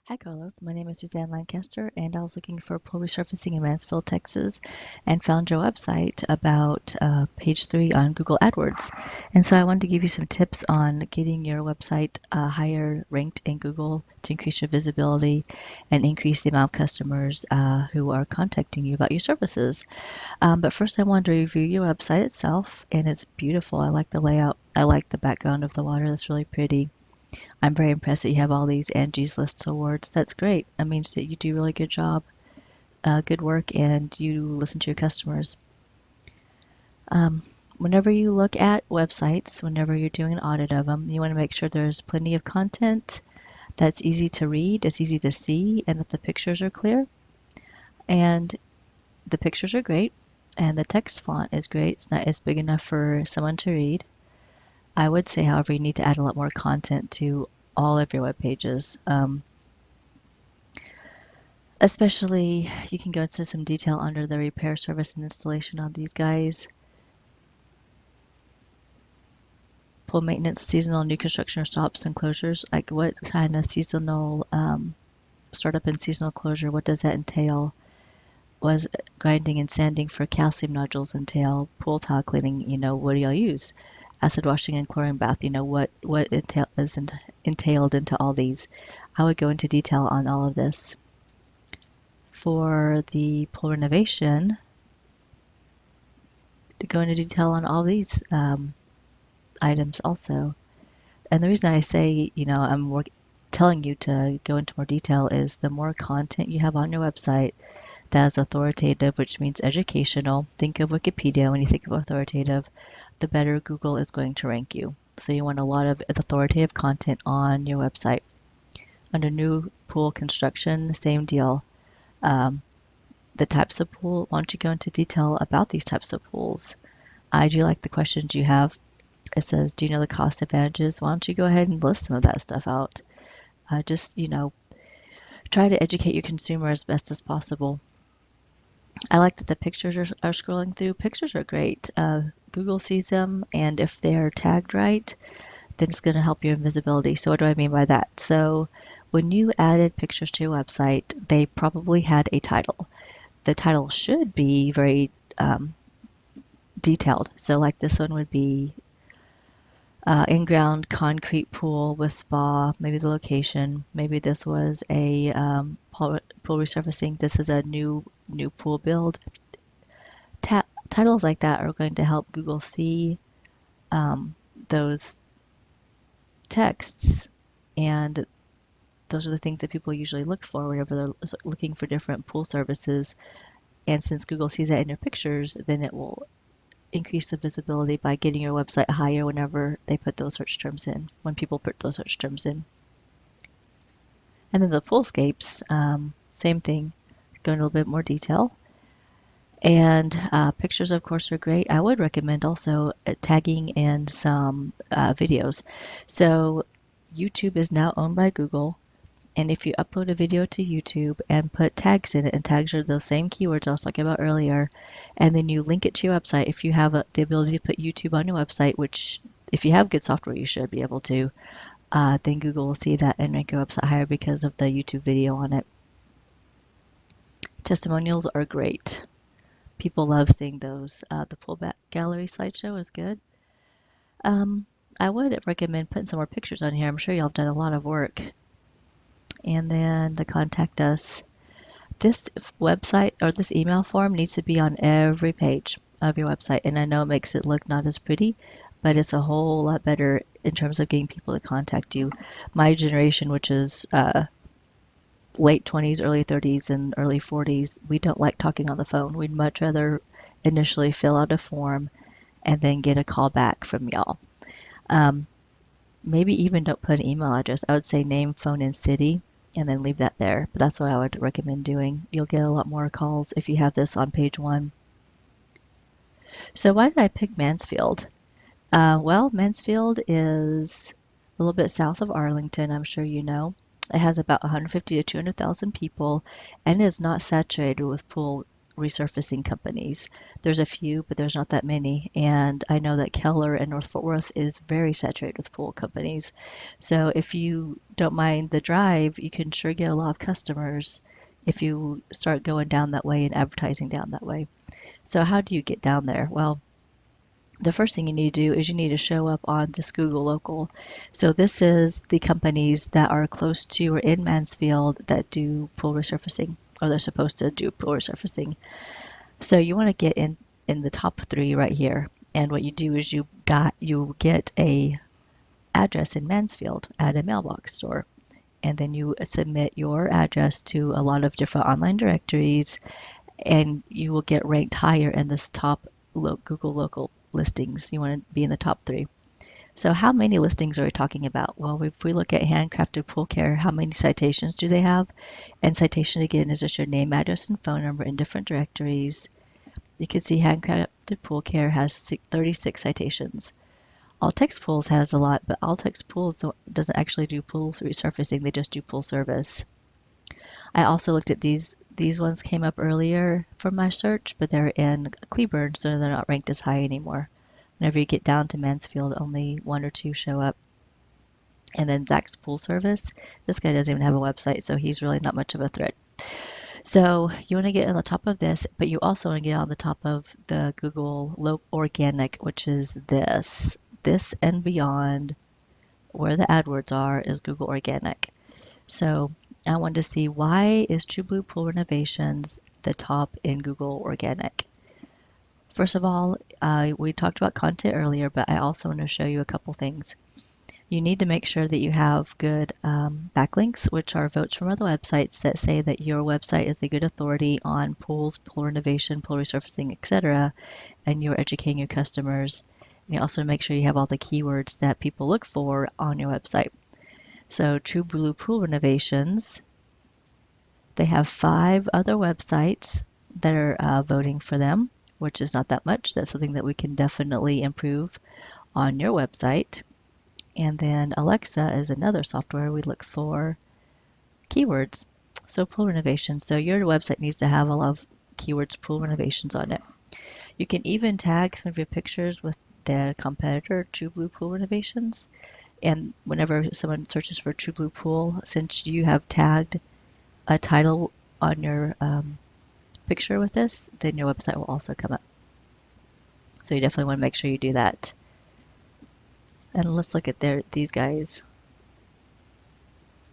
Hi, Carlos. My name is Suzanne Lancaster, and I was looking for pool resurfacing in Mansfield, Texas, and found your website about page 3 on Google AdWords. And so I wanted to give you some tips on getting your website higher ranked in Google to increase your visibility and increase the amount of customers who are contacting you about your services. But first, I wanted to review your website itself, and it's beautiful. I like the layout. I like the background of the water. That's really pretty. I'm very impressed that you have all these Angie's List awards. That's great. That means that you do a really good job, good work, and you listen to your customers. Um, Whenever you look at websites, whenever you're doing an audit of them, you want to make sure there's plenty of content that's easy to read, it's easy to see, and that the pictures are clear. And the pictures are great, and the text font is great. It's not as big enough for someone to read. I would say, however, you need to add a lot more content to all of your web pages. Especially, you can go into some detail under the repair, service, and installation on these guys. Pool maintenance, seasonal, new construction or stops and closures. Like what kind of seasonal startup and seasonal closure, what does that entail? Was grinding and sanding for calcium nodules entail? Pool tile cleaning, what do y'all use? Acid washing and chlorine bath, what is entailed into all these. I would go into detail on all of this. For the pool renovation, to go into detail on all these items also. And the reason I say, telling you to go into more detail is the more content you have on your website that is authoritative, which means educational. Think of Wikipedia when you think of authoritative, the better Google is going to rank you. So you want a lot of authoritative content on your website. Under new pool construction, same deal. Um, the types of pool, why don't you go into detail about these types of pools? I do like the questions you have. It says, do you know the cost advantages? Why don't you go ahead and list some of that stuff out? Just, try to educate your consumer as best as possible. I like that the pictures are scrolling through. Pictures are great. Google sees them, and if they're tagged right, then it's going to help your visibility. So what do I mean by that? So when you added pictures to your website, they probably had a title. The title should be very detailed. So like this one would be in-ground concrete pool with spa, maybe the location. Maybe this was a pool resurfacing. This is a new pool build. Titles like that are going to help Google see those texts, and those are the things that people usually look for whenever they're looking for different pool services. And since Google sees that in your pictures, then it will increase the visibility by getting your website higher whenever they put those search terms in, when people put those search terms in. And then the poolscapes, same thing, go into a little bit more detail. And pictures, of course, are great. I would recommend also tagging in some videos. So YouTube is now owned by Google. And if you upload a video to YouTube and put tags in it, and tags are those same keywords I was talking about earlier, and then you link it to your website, if you have the ability to put YouTube on your website, which if you have good software, you should be able to, then Google will see that and rank your website higher because of the YouTube video on it. Testimonials are great. People love seeing those. The pullback gallery slideshow is good. Um, I would recommend putting some more pictures on here. I'm sure y'all have done a lot of work. And then the contact us. This website or this email form needs to be on every page of your website. And I know it makes it look not as pretty, but it's a whole lot better in terms of getting people to contact you. My generation, which is late 20s, early 30s, and early 40s, we don't like talking on the phone. We'd much rather initially fill out a form and then get a call back from y'all. Um, Maybe even don't put an email address. I would say name, phone, and city, and then leave that there. But that's what I would recommend doing. You'll get a lot more calls if you have this on page 1. So why did I pick Mansfield? Well, Mansfield is a little bit south of Arlington, I'm sure you know. It has about 150 to 200,000 people and is not saturated with pool resurfacing companies. There's a few, but there's not that many. And I know that Keller and North Fort Worth is very saturated with pool companies. So if you don't mind the drive, you can sure get a lot of customers if you start going down that way and advertising down that way. So how do you get down there? Well, the first thing you need to do is you need to show up on this Google local. So this is the companies that are close to or in Mansfield that do pool resurfacing, or they're supposed to do pool resurfacing. So you want to get in the top three right here. And what you do is you get a address in Mansfield at a mailbox store. And then you submit your address to a lot of different online directories, and you will get ranked higher in this top Google local listings. You want to be in the top three. So how many listings are we talking about? Well, if we look at handcrafted pool care, how many citations do they have? And citation again is just your name, address, and phone number in different directories. You can see handcrafted pool care has 36 citations. Altex Pools has a lot, but Altex Pools doesn't actually do pool resurfacing, they just do pool service. I also looked at these ones came up earlier from my search, but they're in Cleburne, so they're not ranked as high anymore. Whenever you get down to Mansfield, only one or two show up. And then Zach's Pool Service, this guy doesn't even have a website, so he's really not much of a threat. So you want to get on the top of this, but you also want to get on the top of the Google Organic, which is this. This and beyond, where the AdWords are, is Google Organic. So I wanted to see, why is True Blue Pool Renovations the top in Google Organic? First of all, we talked about content earlier, but I also want to show you a couple things. You need to make sure that you have good backlinks, which are votes from other websites that say that your website is a good authority on pools, pool renovation, pool resurfacing, etc., and you're educating your customers. And you also make sure you have all the keywords that people look for on your website. So True Blue Pool Renovations, they have 5 other websites that are voting for them, which is not that much. That's something that we can definitely improve on your website. And then Alexa is another software we look for keywords. So pool renovation. So your website needs to have a lot of keywords pool renovations on it. You can even tag some of your pictures with their competitor, True Blue Pool Renovations. And whenever someone searches for True Blue Pool, since you have tagged a title on your picture with this, then your website will also come up. So you definitely want to make sure you do that. And let's look at these guys'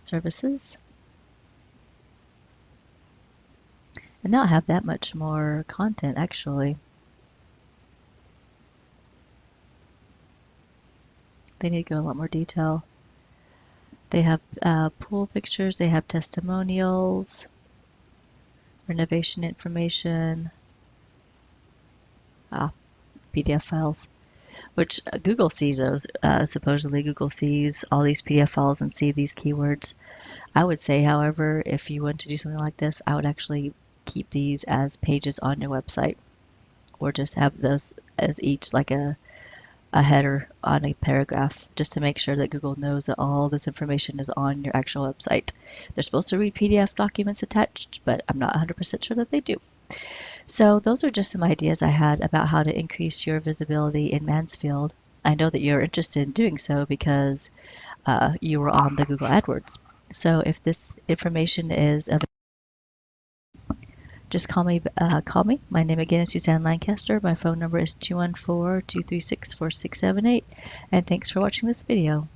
services. And they'll have that much more content actually. They need to go a lot more detail. They have pool pictures, they have testimonials, renovation information, PDF files, which Google sees those. Supposedly Google sees all these PDF files and see these keywords. I would say, however, if you want to do something like this, I would actually keep these as pages on your website, or just have this as each like a header on a paragraph, just to make sure that Google knows that all this information is on your actual website. They're supposed to read PDF documents attached, but I'm not 100% sure that they do. So those are just some ideas I had about how to increase your visibility in Mansfield. I know that you're interested in doing so because you were on the Google AdWords. So if this information is of just call me. My name again is Suzanne Lancaster. My phone number is 214-236-4678. And thanks for watching this video.